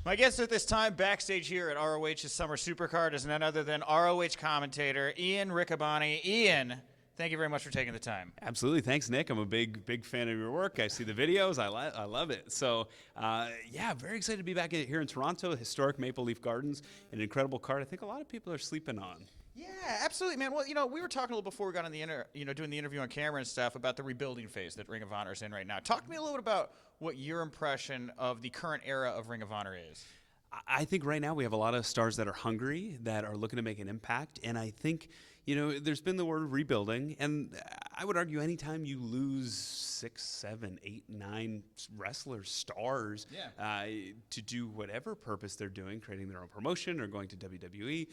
My guest at this time, backstage here at ROH's Summer Supercard, is none other than ROH commentator Ian Riccaboni. Ian, thank you very much for taking the time. Absolutely. Thanks, Nick. I'm a big fan of your work. I see the videos. I love it. So, yeah, very excited to be back here in Toronto, historic Maple Leaf Gardens, an incredible card I think a lot of people are sleeping on. Yeah, absolutely, man. Well, we were talking a little before we got on the doing the interview on camera and stuff about the rebuilding phase that Ring of Honor is in right now. Talk to me a little bit about what your impression of the current era of Ring of Honor is. I think right now we have a lot of stars that are hungry, that are looking to make an impact, and I think, there's been the word rebuilding, and I would argue anytime you lose 6, 7, 8, 9 wrestlers, stars, to do whatever purpose they're doing, creating their own promotion or going to WWE,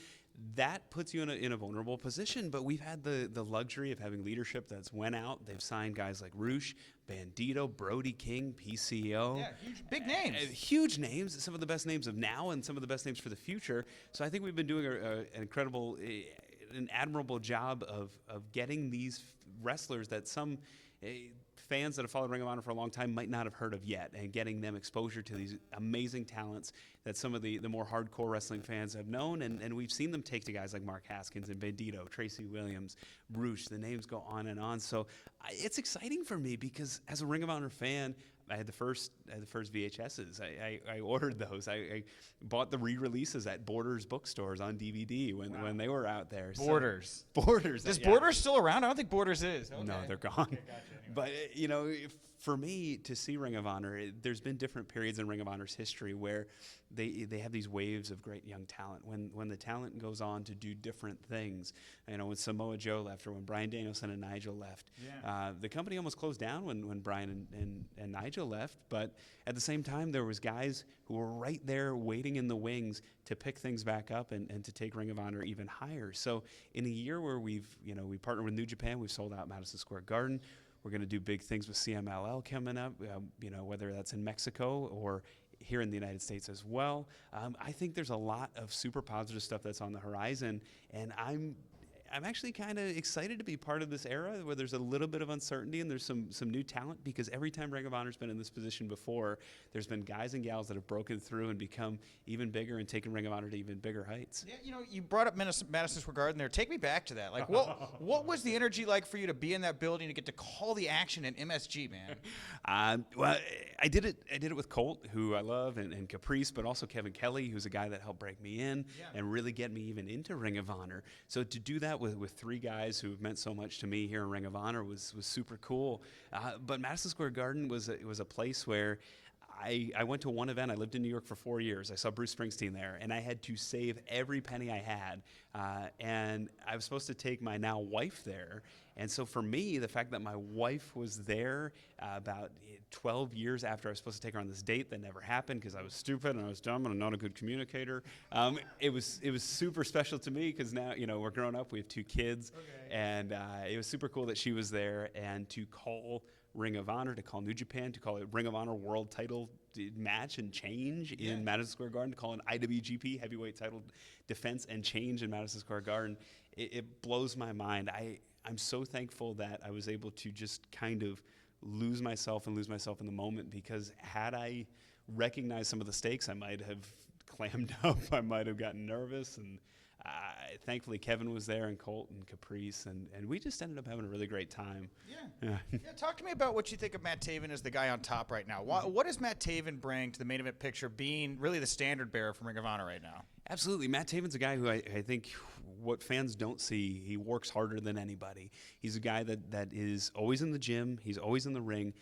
that puts you in a vulnerable position. But we've had the luxury of having leadership that's went out. They've signed guys like Roosh, Bandito, Brody King, PCO. Yeah, big names. Huge names, some of the best names of now and some of the best names for the future. So I think we've been doing an incredible, an admirable job of getting these wrestlers that some fans that have followed Ring of Honor for a long time might not have heard of yet, and getting them exposure to these amazing talents that some of the more hardcore wrestling fans have known, and we've seen them take to guys like Mark Haskins and Bandito, Tracy Williams, Roosh. The names go on and on. So it's exciting for me because as a Ring of Honor fan, I had the first VHSs. I ordered those. I bought the re-releases at Borders bookstores on DVD when they were out there. Borders. So, Borders. Is Borders still around? I don't think Borders is. Okay. No, they're gone. Okay, gotcha. But, for me to see Ring of Honor, there's been different periods in Ring of Honor's history where they have these waves of great young talent. When the talent goes on to do different things, when Samoa Joe left or when Bryan Danielson and Nigel left, the company almost closed down when Bryan and Nigel left. But at the same time, there was guys who were right there waiting in the wings to pick things back up and to take Ring of Honor even higher. So in a year where we partnered with New Japan, we've sold out Madison Square Garden. We're going to do big things with CMLL coming up, whether that's in Mexico or here in the United States as well. I think there's a lot of super positive stuff that's on the horizon, and I'm actually kind of excited to be part of this era where there's a little bit of uncertainty and there's some new talent, because every time Ring of Honor's been in this position before, there's been guys and gals that have broken through and become even bigger and taken Ring of Honor to even bigger heights. Yeah, you brought up Madison Square Garden there. Take me back to that. Like, what was the energy like for you to be in that building to get to call the action in MSG, man? Well, I did it with Colt, who I love, and Caprice, but also Kevin Kelly, who's a guy that helped break me in and really get me even into Ring of Honor. So to do that with 3 guys who have meant so much to me here in Ring of Honor was super cool. But Madison Square Garden was a place where I went to one event. I lived in New York for 4 years. I saw Bruce Springsteen there, and I had to save every penny I had. And I was supposed to take my now wife there. And so for me, the fact that my wife was there about 12 years after I was supposed to take her on this date that never happened because I was stupid and I was dumb and I'm not a good communicator, it was super special to me because now, we're grown up. We have 2 kids. Okay. And it was super cool that she was there, and to call Ring of Honor, to call New Japan, to call it Ring of Honor World Title match and change in Madison Square Garden, to call an IWGP Heavyweight Title defense and change in Madison Square Garden, it blows my mind. I'm so thankful that I was able to just kind of lose myself in the moment, because had I recognized some of the stakes, I might have clammed up. I might have gotten nervous, and thankfully Kevin was there, and Colt and Caprice, and we just ended up having a really great time. Yeah. Talk to me about what you think of Matt Taven as the guy on top right now. What does Matt Taven bring to the main event picture, being really the standard bearer for Ring of Honor right now? Absolutely. Matt Taven's a guy who I think what fans don't see, he works harder than anybody. He's a guy that is always in the gym. He's always in the ring.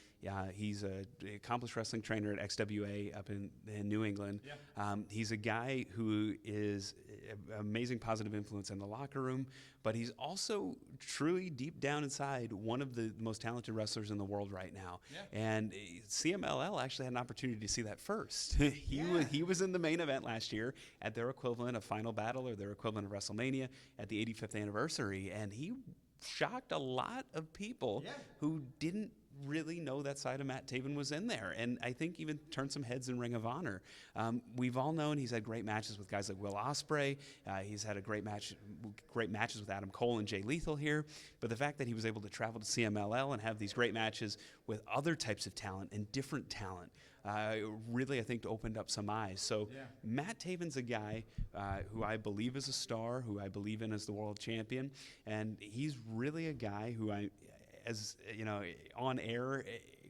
He's an accomplished wrestling trainer at XWA up in New England. Yeah. He's a guy who is an amazing positive influence in the locker room, but he's also truly deep down inside one of the most talented wrestlers in the world right now. Yeah. And CMLL actually had an opportunity to see that first. He was in the main event last year at their equivalent of Final Battle, or their equivalent of WrestleMania, at the 85th anniversary, and he shocked a lot of people who didn't really know that side of Matt Taven was in there, and I think even turned some heads in Ring of Honor. We've all known he's had great matches with guys like Will Ospreay. He's had great matches with Adam Cole and Jay Lethal here, but the fact that he was able to travel to CMLL and have these great matches with other types of talent and different talent really, I think, opened up some eyes. So Matt Taven's a guy who I believe is a star, who I believe in as the world champion, and he's really a guy who as you know, on air,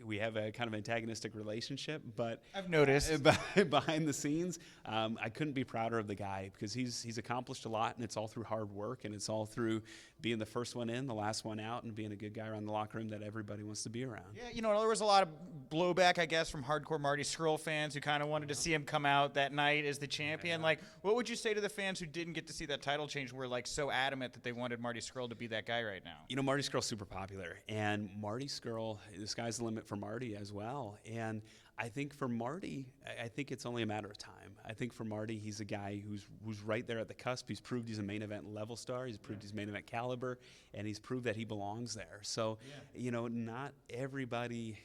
we have a kind of antagonistic relationship, but I've noticed behind the scenes, I couldn't be prouder of the guy, because he's accomplished a lot, and it's all through hard work, and it's all through being the first one in, the last one out, and being a good guy around the locker room that everybody wants to be around. Yeah, you know, there was a lot of blowback, I guess, from hardcore Marty Scurll fans who kind of wanted to see him come out that night as the champion. Like, what would you say to the fans who didn't get to see that title change, were like so adamant that they wanted Marty Scurll to be that guy right now? You know, Marty Scurll's super popular, and Marty Scurll, the sky's the limit for Marty as well. And I think for Marty, I think it's only a matter of time. I think for Marty, he's a guy who's right there at the cusp. He's proved he's a main event level star. He's proved he's main event caliber, and he's proved that he belongs there. So, you know, not everybody.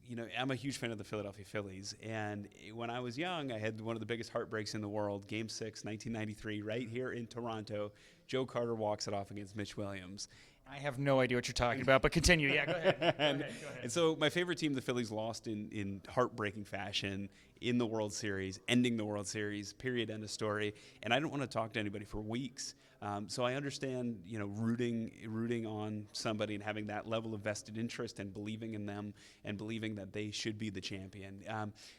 You know, I'm a huge fan of the Philadelphia Phillies, and when I was young, I had one of the biggest heartbreaks in the world. Game 6, 1993, right here in Toronto. Joe Carter walks it off against Mitch Williams. I have no idea what you're talking about, but continue. Yeah, go ahead. Go ahead. And so my favorite team, the Phillies, lost in heartbreaking fashion in the World Series, ending the World Series, period, end of story. And I didn't want to talk to anybody for weeks. So I understand, you know, rooting on somebody and having that level of vested interest and believing in them and believing that they should be the champion.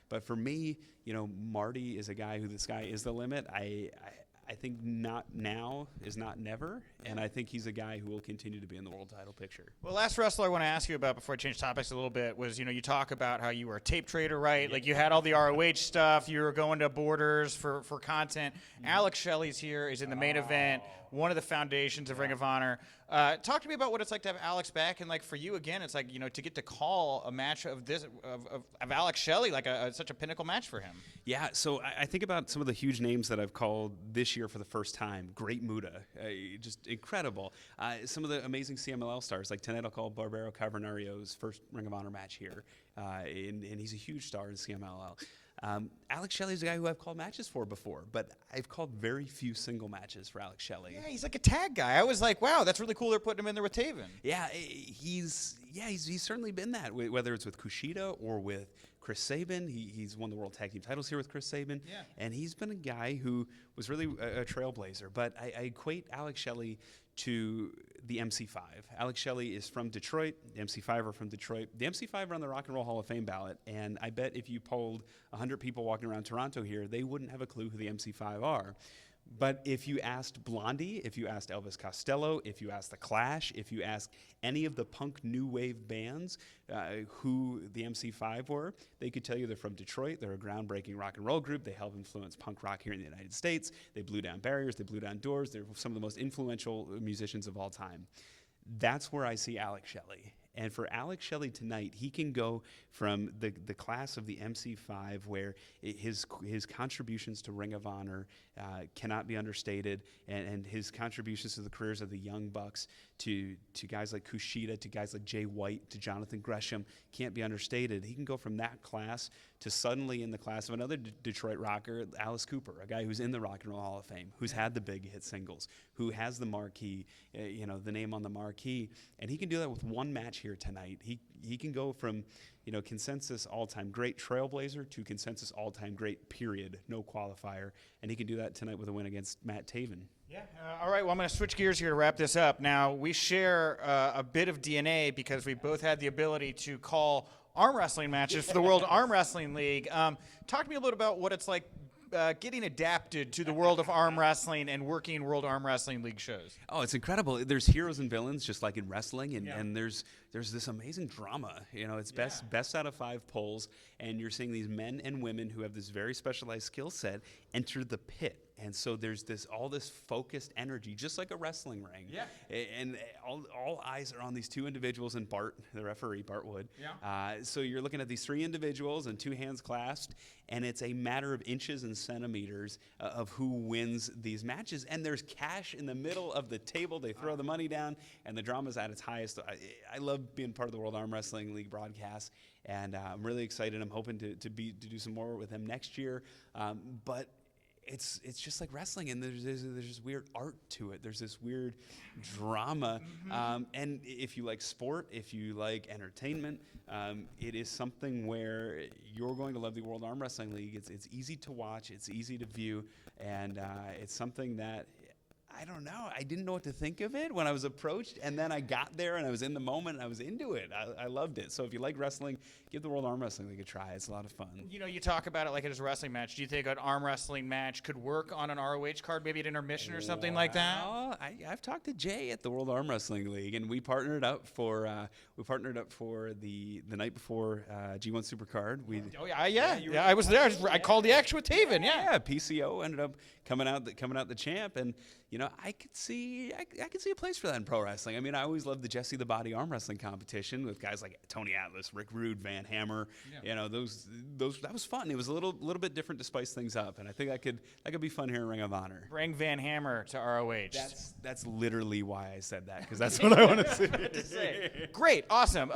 But for me, you know, Marty is a guy who the sky is the limit. I think not now is not never, and I think he's a guy who will continue to be in the world title picture. Well, last wrestler I want to ask you about before I change topics a little bit was, you know, you talk about how you were a tape trader, right? Like, you had all the ROH stuff. You were going to Borders for content. Alex Shelley's here. He's in the main event, one of the foundations of Ring of Honor. Talk to me about what it's like to have Alex back, and like for you again, it's like, you know, to get to call a match of this of Alex Shelley, like such a pinnacle match for him. Yeah, so I think about some of the huge names that I've called this year for the first time. Great Muta, just incredible. Some of the amazing CMLL stars, like tonight I'll call Barbaro Cavernario's first Ring of Honor match here, and he's a huge star in CMLL. Alex Shelley's a guy who I've called matches for before, but I've called very few single matches for Alex Shelley. Yeah, he's like a tag guy. I was like, wow, that's really cool they're putting him in there with Taven. Yeah, he's certainly been that, whether it's with Kushida or with Chris Sabin. He's won the World Tag Team titles here with Chris Sabin, and he's been a guy who was really a trailblazer. But I equate Alex Shelley to the MC5. Alex Shelley is from Detroit. The MC5 are from Detroit. The MC5 are on the Rock and Roll Hall of Fame ballot, and I bet if you polled 100 people walking around Toronto here, they wouldn't have a clue who the MC5 are. But if you asked Blondie, if you asked Elvis Costello, if you asked The Clash, if you asked any of the punk new wave bands who the MC5 were, they could tell you they're from Detroit. They're a groundbreaking rock and roll group. They helped influence punk rock here in the United States. They blew down barriers. They blew down doors. They're some of the most influential musicians of all time. That's where I see Alex Shelley. And for Alex Shelley tonight, he can go from the class of the MC5, where his contributions to Ring of Honor cannot be understated, and his contributions to the careers of the Young Bucks, to guys like Kushida, to guys like Jay White, to Jonathan Gresham, can't be understated. He can go from that class to suddenly in the class of another Detroit rocker, Alice Cooper, a guy who's in the Rock and Roll Hall of Fame, who's had the big hit singles, who has the marquee, the name on the marquee, and he can do that with one match here tonight. He can go from, consensus all-time great trailblazer to consensus all-time great, period, no qualifier, and he can do that tonight with a win against Matt Taven. Yeah. All right. Well, I'm going to switch gears here to wrap this up. Now, we share a bit of DNA because we both had the ability to call arm wrestling matches for the World Arm Wrestling League. Talk to me a little about what it's like getting adapted to the world of arm wrestling and working World Arm Wrestling League shows. Oh, it's incredible. There's heroes and villains, just like in wrestling, and there's this amazing drama. It's best out of 5 polls, and you're seeing these men and women who have this very specialized skill set enter the pit And so there's all this focused energy, just like a wrestling ring. Yeah. And all eyes are on these two individuals and Bart, the referee, Bart Wood. Yeah. So you're looking at these three individuals and two hands clasped, and it's a matter of inches and centimeters of who wins these matches. And there's cash in the middle of the table. They throw the money down, and the drama's at its highest. I love being part of the World Arm Wrestling League broadcast, and I'm really excited. I'm hoping to do some more with them next year. But it's just like wrestling, and there's this weird art to it. There's this weird drama, and if you like sport, if you like entertainment, it is something where you're going to love the World Arm Wrestling League. It's easy to watch, it's easy to view, and it's something that I don't know. I didn't know what to think of it when I was approached, and then I got there and I was in the moment and I was into it. I loved it. So if you like wrestling, give the World Arm Wrestling League a try. It's a lot of fun. You know, you talk about it like it is a wrestling match. Do you think an arm wrestling match could work on an ROH card, maybe at intermission or something like that? I've talked to Jay at the World Arm Wrestling League, and we partnered up for the night before G1 Supercard. I was there. I called the action with Taven. Yeah, PCO ended up coming out the champ, and you know, I could see a place for that in pro wrestling. I mean, I always loved the Jesse the Body arm wrestling competition with guys like Tony Atlas, Rick Rude, Van Hammer. Yeah. You know, those that was fun. It was a little bit different to spice things up, and I think that could be fun here in Ring of Honor. Bring Van Hammer to ROH. That's literally why I said that, because that's what I want to say. Great, awesome.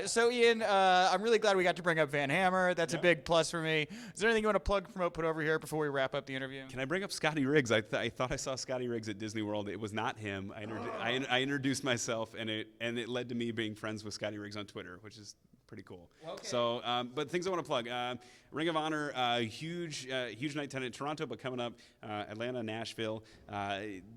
So Ian, I'm really glad we got to bring up Van Hammer. That's a big plus for me. Is there anything you want to plug, promote, put over here before we wrap up the interview? Can I bring up Scotty Riggs? I thought I saw Scotty Riggs at Disney World. It was not him. I introduced myself, and it led to me being friends with Scotty Riggs on Twitter, which is pretty cool. Okay. So, but things I want to plug. Ring of Honor, huge night tonight in Toronto, but coming up, Atlanta, Nashville,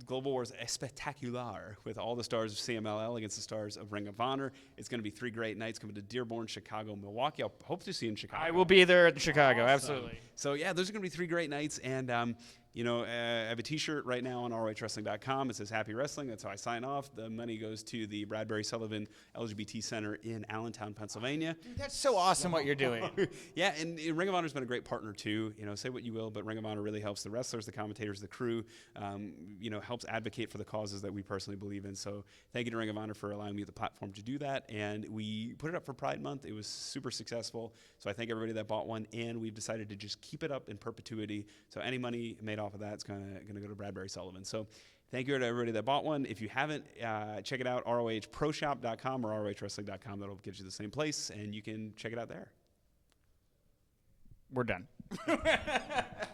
Global Wars Espectacular with all the stars of CMLL against the stars of Ring of Honor. It's going to be 3 great nights coming to Dearborn, Chicago, Milwaukee. I'll hope to see you in Chicago. I will be there in Chicago, awesome. Absolutely. So yeah, those are going to be 3 great nights, and you know, I have a T-shirt right now on ROHWrestling.com. It says Happy Wrestling. That's how I sign off. The money goes to the Bradbury Sullivan LGBT Center in Allentown, Pennsylvania. Dude, that's so awesome what you're doing. Yeah, and Ring of Honor's been a great partner too. You know, say what you will, but Ring of Honor really helps the wrestlers, the commentators, the crew. You know, helps advocate for the causes that we personally believe in. So thank you to Ring of Honor for allowing me the platform to do that. And we put it up for Pride Month. It was super successful. So I thank everybody that bought one, and we've decided to just keep it up in perpetuity. So any money made off of that is going to go to Bradbury Sullivan. So thank you to everybody that bought one. If you haven't, check it out, ROHProshop.com or ROHWrestling.com. That'll get you to the same place, and you can check it out there. We're done.